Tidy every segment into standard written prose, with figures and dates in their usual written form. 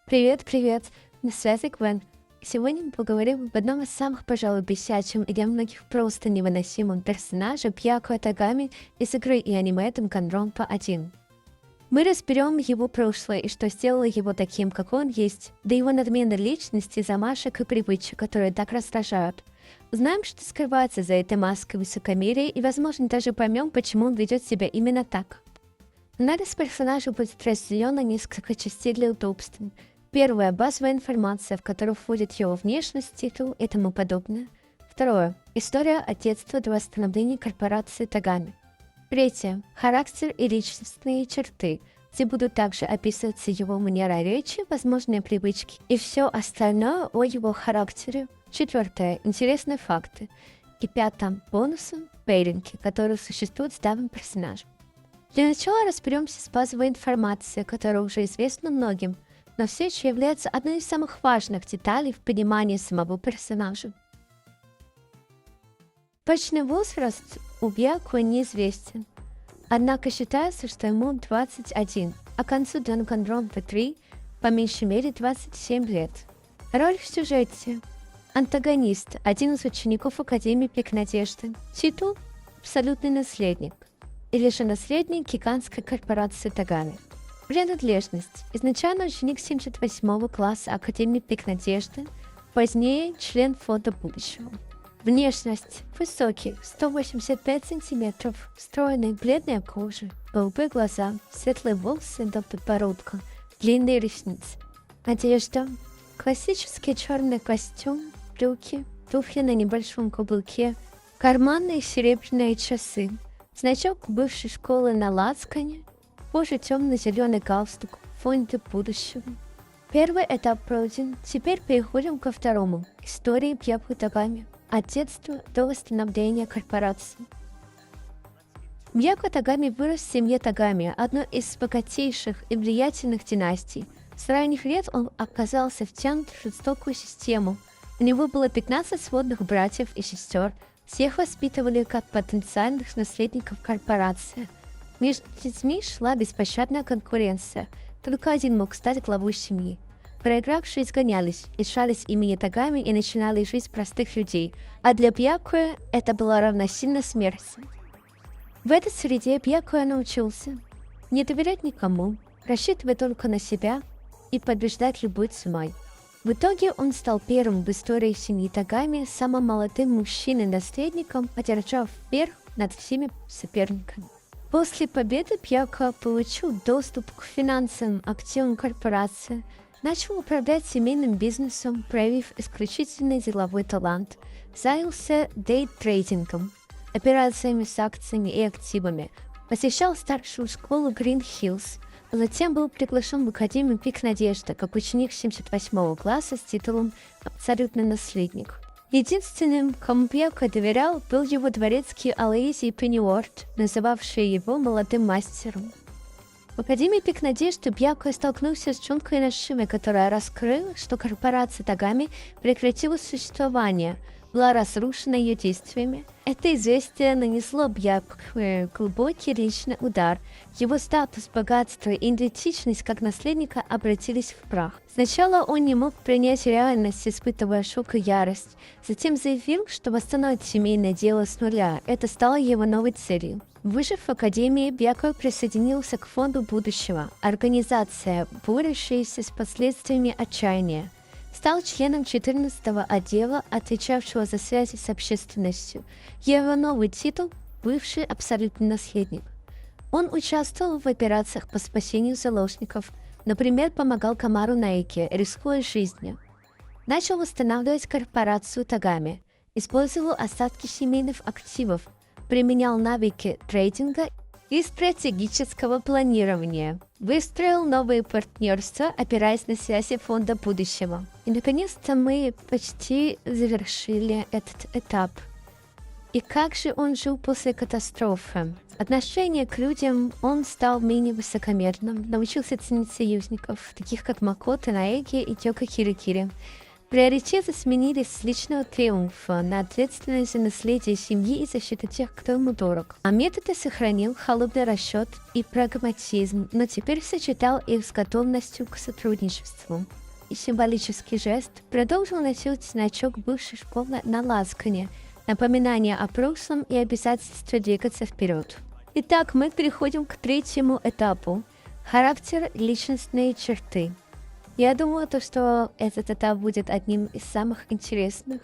Привет, привет! На связи Гвен. Сегодня мы поговорим об одном из самых, пожалуй, бесячим и для многих просто невыносимым персонаже Бьяко Тагами из игры и аниме Danganronpa 1. Мы разберем его прошлое и что сделало его таким, как он есть, да его надменной личности, замашек и привычек, которые так раздражают. Узнаем, что скрывается за этой маской высокомерия и, возможно, даже поймем, почему он ведет себя именно так. Анализ персонажа будет разделен на несколько частей для удобства. Первое – базовая информация, в которую входит его внешность, титул и тому подобное. Второе – история от детства до восстановления корпорации Тагами. Третье – характер и личностные черты, где будут также описываться его манера речи, возможные привычки и все остальное о его характере. Четвертое – интересные факты. И пятое – бонусы, пейринги, которые существуют с данным персонажем. Для начала разберемся с базовой информацией, которая уже известна многим, но все еще является одной из самых важных деталей в понимании самого персонажа. Точный возраст у Бьяко неизвестен, однако считается, что ему 21, а к концу Danganronpa 3 по меньшей мере 27 лет. Роль в сюжете – антагонист, один из учеников Академии Пик Надежды, титул – абсолютный наследник, или же наследник гигантской корпорации Тагами. Принадлежность – изначально ученик 78 класса Академии Пик Надежды, позднее член Фонда будущего. Внешность – высокий, 185 сантиметров, стройный, бледная кожа, голубые глаза, светлые волосы до подбородка, длинные ресницы. Одежда – классический черный костюм, брюки, туфли на небольшом каблуке, карманные серебряные часы, значок бывшей школы на лацкане, позже темно-зеленый галстук, фонда будущего. Первый этап пройден, теперь переходим ко второму – истории Бьяко Тагами. От детства до восстановления корпорации. Бьяко Тагами вырос в семье Тагами, одной из богатейших и влиятельных династий. С ранних лет он оказался втянут в жестокую систему. У него было 15 сводных братьев и сестер. Всех воспитывали как потенциальных наследников корпорации. Между детьми шла беспощадная конкуренция. Только один мог стать главой семьи. Проигравшие изгонялись, лишались имени Тагами и начинали жизнь простых людей, а для Бьяко это было равносильно смерти. В этой среде Бьяко научился не доверять никому, рассчитывать только на себя и побеждать любой ценой. В итоге он стал первым в истории семьи Тагами самым молодым мужчиной-наследником, одержав верх над всеми соперниками. После победы Бьяко получил доступ к финансовым активам корпорации, начал управлять семейным бизнесом, проявив исключительный деловой талант, занялся дейтрейдингом, операциями с акциями и активами, посещал старшую школу Green Hills, а затем был приглашен в Академию Пик Надежды как ученик 78 класса с титулом «Абсолютный наследник». Единственным, кому Бьяко доверял, был его дворецкий Алоизий Пенниуорт, называвший его молодым мастером. В Академии Пик Надежды Бьяко столкнулся с Джунко Иношимой, которая раскрыла, что корпорация Тагами прекратила существование, была разрушена ее действиями. Это известие нанесло Бьяко глубокий личный удар. Его статус, богатство и идентичность как наследника обратились в прах. Сначала он не мог принять реальность, испытывая шок и ярость. Затем заявил, что восстановит семейное дело с нуля. Это стало его новой целью. Выжив в Академии, Бьяко присоединился к Фонду будущего, организация, борющаяся с последствиями отчаяния. Стал членом 14-го отдела, отвечавшего за связи с общественностью. Его новый титул – бывший абсолютный наследник. Он участвовал в операциях по спасению заложников, например, помогал Камару Наэке, рискуя жизнью. Начал восстанавливать корпорацию Тагами, использовал остатки семейных активов, применял навыки трейдинга и стратегического планирования, выстроил новые партнерства, опираясь на связи Фонда будущего. И, наконец-то, мы почти завершили этот этап. И как же он жил после катастрофы? Отношение к людям он стал менее высокомерным, научился ценить союзников, таких как Макото Наэки и Тёка Кирикири. Приоритеты сменились с личного триумфа на ответственность за наследие семьи и защиту тех, кто ему дорог. А методы сохранил холодный расчет и прагматизм, но теперь сочетал их с готовностью к сотрудничеству. И символический жест продолжил носить значок бывшей школы на лацкане, напоминание о прошлом и обязательство двигаться вперед. Итак, мы переходим к третьему этапу – характер, личностные черты. Я думаю, что этот этап будет одним из самых интересных.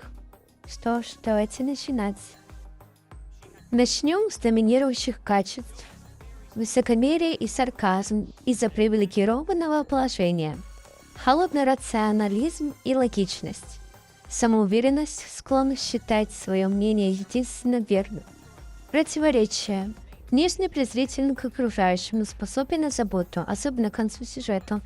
Что ж, давайте начинать. Начнем с доминирующих качеств. Высокомерие и сарказм из-за привилегированного положения. Холодный рационализм и логичность. Самоуверенность, склонность считать свое мнение единственно верным. Противоречие. Внешне презрителен к окружающим, но способен на заботу, особенно к концу сюжета.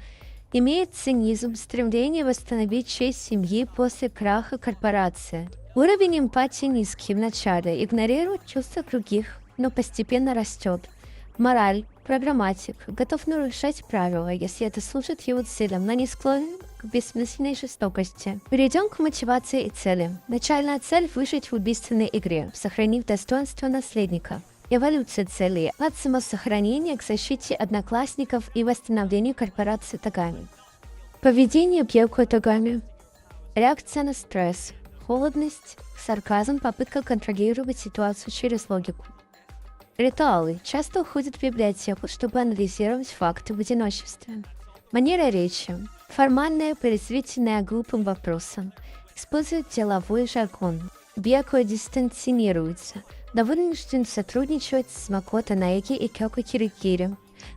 Имеет цинизм, стремление восстановить честь семьи после краха корпорации. Уровень эмпатии низкий в начале, игнорирует чувства других, но постепенно растет. Мораль, прагматик, готов нарушать правила, если это служит его целям, но не склонен к бессмысленной жестокости. Перейдем к мотивации и цели. Начальная цель – выжить в убийственной игре, сохранив достоинство наследника. Эволюция целей от самосохранения к защите одноклассников и восстановлению корпорации Тагами. Поведение Бьяко Тагами. Реакция на стресс, холодность, сарказм, попытка контролировать ситуацию через логику. Ритуалы. Часто уходят в библиотеку, чтобы анализировать факты в одиночестве. Манера речи. Формальная, презрительная глупым вопросом. Использует деловой жаргон. Бьяко дистанционируется. Вынужден сотрудничать с Макото Наэки и Кёко Кирикири.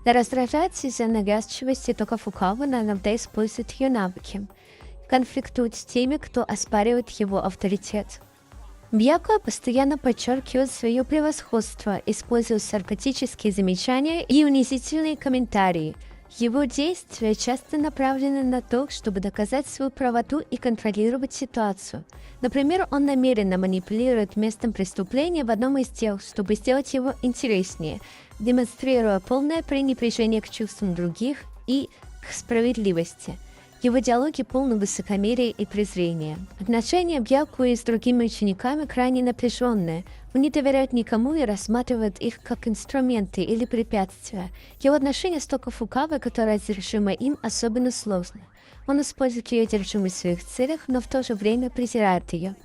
Да раздражается из-за навязчивости только Фукава, но иногда использует ее навыки. Конфликтует с теми, кто оспаривает его авторитет. Бьяко постоянно подчеркивает свое превосходство, используя саркастические замечания и унизительные комментарии. Его действия часто направлены на то, чтобы доказать свою правоту и контролировать ситуацию. Например, он намеренно манипулирует местом преступления в одном из дел, чтобы сделать его интереснее, демонстрируя полное пренебрежение к чувствам других и к справедливости. Его диалоги полны высокомерия и презрения. Отношения Бьяко с другими учениками крайне напряженные. Он не доверяет никому и рассматривает их как инструменты или препятствия. Его отношения с Токо Фукавой, которая одержима им, особенно сложны. Он использует ее одержимость в своих целях, но в то же время презирает ее.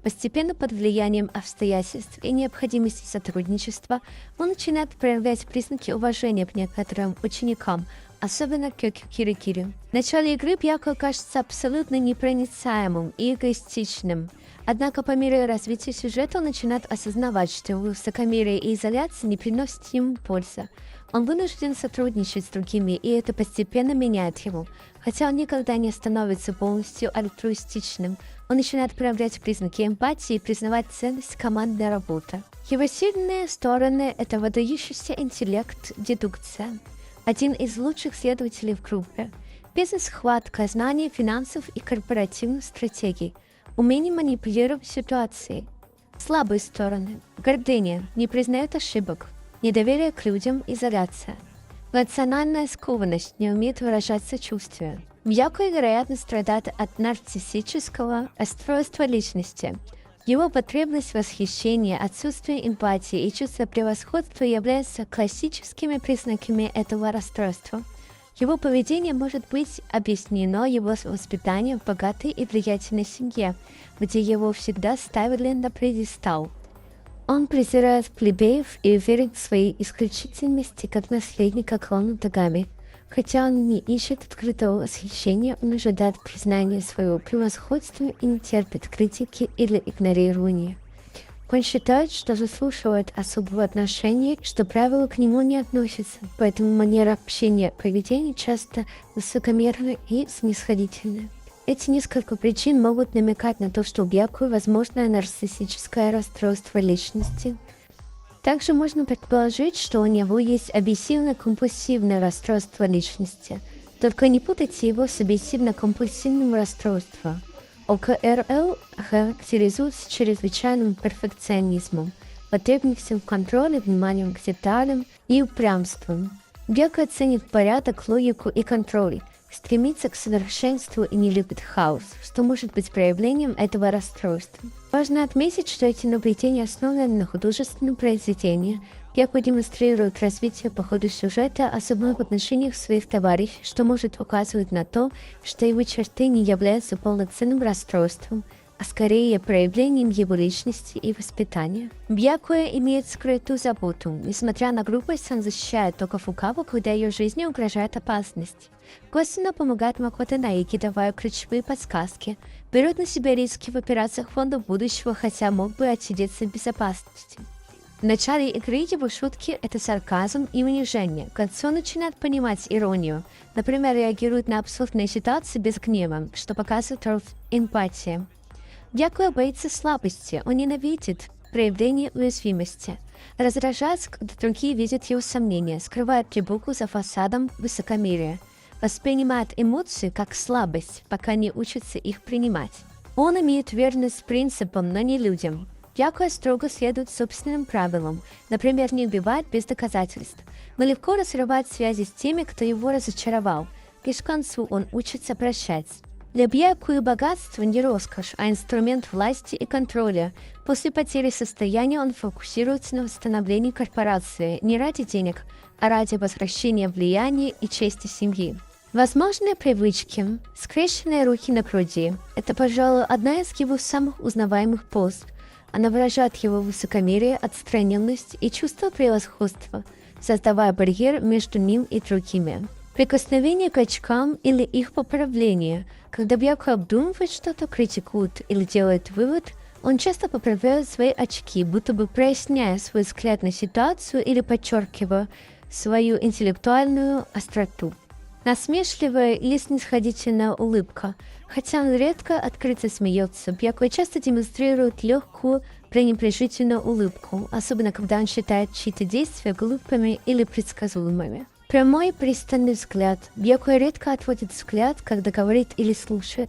Постепенно под влиянием обстоятельств и необходимости сотрудничества он начинает проявлять признаки уважения к некоторым ученикам, особенно к Кирикири. В начале игры Бьяко кажется абсолютно непроницаемым и эгоистичным. Однако по мере развития сюжета он начинает осознавать, что высокомерие и изоляция не приносят ему пользы. Он вынужден сотрудничать с другими, и это постепенно меняет его. Хотя он никогда не становится полностью альтруистичным, он начинает проявлять признаки эмпатии и признавать ценность командной работы. Его сильные стороны – это выдающийся интеллект, дедукция. Один из лучших следователей в группе. Бизнес-хватка, знание финансов и корпоративных стратегий. Умение манипулировать ситуацией. Слабые стороны. Гордыня, не признает ошибок. Недоверие к людям, изоляция. Эмоциональная скованность, не умеет выражать сочувствие. Бьяко, вероятно, страдает от нарциссического расстройства личности. Его потребность восхищения, отсутствие эмпатии и чувство превосходства являются классическими признаками этого расстройства. Его поведение может быть объяснено его воспитанием в богатой и влиятельной семье, где его всегда ставили на пьедестал. Он презирает плебеев и верит в своей исключительности как наследника клана Тагами. Хотя он не ищет открытого восхищения, он ожидает признания своего превосходства и не терпит критики или игнорирования. Он считает, что заслуживает особого отношения, что правила к нему не относятся, поэтому манера общения и поведения часто высокомерна и снисходительна. Эти несколько причин могут намекать на то, что у Бьяко возможно нарциссическое расстройство личности. Также можно предположить, что у него есть обессивно-компульсивное расстройство личности. Только не путайте его с обессивно-компульсивным расстройством. ОКРЛ характеризуется чрезвычайным перфекционизмом, потребностью в контроле, вниманием к деталям и упрямством. Бьяко ценит порядок, логику и контроль. стремится к совершенству и не любит хаос, что может быть проявлением этого расстройства. Важно отметить, что эти наблюдения основаны на художественном произведении, Бьякуя демонстрирует развитие по ходу сюжета, особенно в отношениях своих товарищей, что может указывать на то, что его черты не являются полноценным расстройством, а скорее проявлением его личности и воспитания. Бьякуя имеет скрытую заботу. Несмотря на грубость, он защищает только Фукаву, когда ее жизни угрожает опасность. Косвенно помогает Макото Наики, давая ключевые подсказки. Берет на себя риски в операциях фонда будущего, хотя мог бы отсидеться в безопасности. В начале игры его шутки – это сарказм и унижение. К концу он начинает понимать иронию. Например, реагирует на абсурдные ситуации без гнева, что показывает роль эмпатии. Бьякуя боится слабости, он ненавидит проявление уязвимости. Раздражается, когда другие видят его сомнения, скрывает тревогу за фасадом высокомерия. Воспринимает эмоции как слабость, пока не учится их принимать. Он имеет верность принципам, но не людям. Бьякуя строго следует собственным правилам, например, не убивает без доказательств, но легко разрывает связи с теми, кто его разочаровал. Лишь к концу он учится прощать. Для Бьякуи богатство не роскошь, а инструмент власти и контроля. После потери состояния он фокусируется на восстановлении корпорации не ради денег, а ради возвращения влияния и чести семьи. Возможные привычки. Скрещенные руки на груди. Это, пожалуй, одна из его самых узнаваемых поз. Она выражает его высокомерие, отстраненность и чувство превосходства, создавая барьер между ним и другими. Прикосновение к очкам или их поправление. Когда Бьякуя обдумывает что-то, критикует или делает вывод, он часто поправляет свои очки, будто бы проясняя свой взгляд на ситуацию или подчеркивая свою интеллектуальную остроту. Насмешливая или снисходительная улыбка. Хотя он редко открыто смеется, Бьякуя часто демонстрирует легкую, пренебрежительную улыбку, особенно когда он считает чьи-то действия глупыми или предсказуемыми. Прямой пристальный взгляд. Бьякуя редко отводит взгляд, когда говорит или слушает.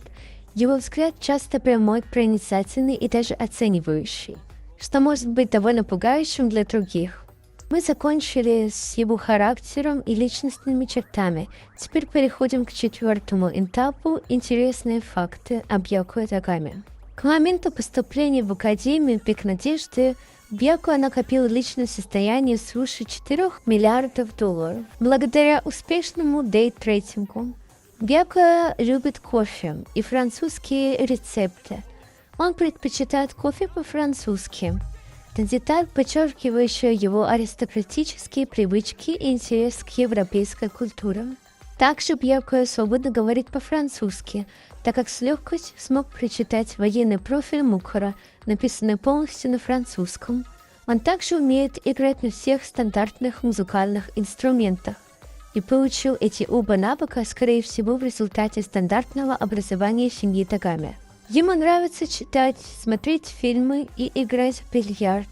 Его взгляд часто прямой, проницательный и даже оценивающий, что может быть довольно пугающим для других. Мы закончили с его характером и личностными чертами. Теперь переходим к четвертому этапу – интересные факты о Бьякуя Тагаме. К моменту поступления в Академию «Пик Надежды» Бьякуя накопил личное состояние свыше 4 миллиардов долларов. Благодаря успешному дейтрейдингу Бьякуя любит кофе и французские рецепты. Он предпочитает кофе по-французски. Это деталь, подчеркивающая его аристократические привычки и интерес к европейской культуре. Также Бьякуя свободно говорит по-французски, так как с легкостью смог прочитать военный профиль Мукура, написанный полностью на французском. Он также умеет играть на всех стандартных музыкальных инструментах и получил эти оба навыка, скорее всего, в результате стандартного образования семьи Тагаме. Ему нравится читать, смотреть фильмы и играть в бильярд.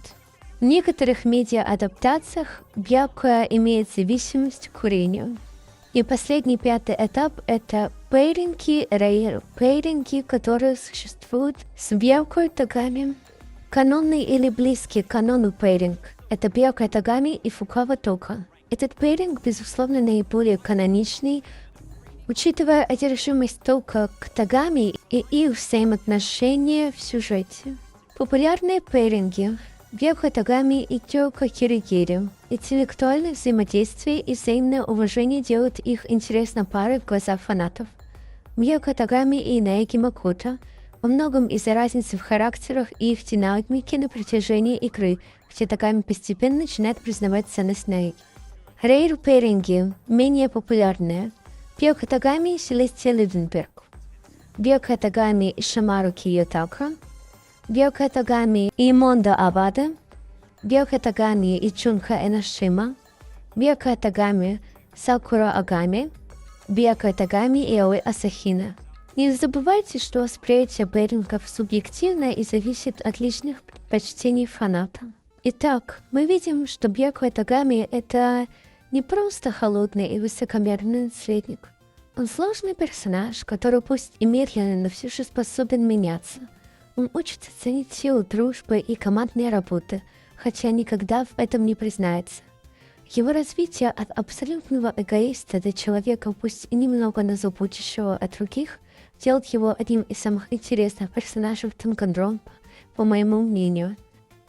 В некоторых медиа-адаптациях Бьякуя имеет зависимость к курению. И последний, пятый этап – это пейринги, пейринги, которые существуют с Бьякуя Тагаме. Канонный или близкий к канону пейринг – это Бьякуя Тагаме и Фукава Тока. Этот пейринг, безусловно, наиболее каноничный, учитывая одержимость Тока к Тагаме и их взаимоотношения в сюжете. Популярные пейринги Бьякуя Тагаме и Тёка Киригири. Интеллектуальное взаимодействие и взаимное уважение делают их интересной парой в глазах фанатов. Бьякуя Тагаме и Наэки Макото во многом из-за разницы в характерах и их динамике на протяжении игры, где Тагаме постепенно начинает признавать ценность Наэки. Рейр-пейринги менее популярные. Бьякуя Тагаме и Селестия Ливенберг. Бьякуя Тагаме и Шимару Кийотака. Бьякуя Тагаме и Мондо Абада. Бьякуя Тагаме и Чунка Эношима. Бьякуя Тагаме Сакура Агами. Бьякуя Тагаме и Аой Асахина. Не забывайте, что восприятие пейрингов субъективно и зависит от личных предпочтений фаната. Итак, мы видим, что Бьякуя Тагаме – это не просто холодный и высокомерный наследник. Он сложный персонаж, который пусть и медленно, но все же способен меняться. Он учится ценить силу дружбы и командной работы, хотя никогда в этом не признается. Его развитие от абсолютного эгоиста до человека, пусть и немного назабудущего о других, делает его одним из самых интересных персонажей в Danganronpa, по моему мнению.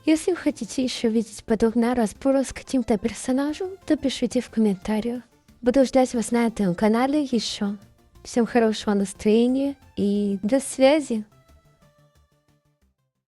Если вы хотите еще видеть подобный разбор с каким-то персонажем, то пишите в комментариях. Буду ждать вас на этом канале еще. Всем хорошего настроения и до связи!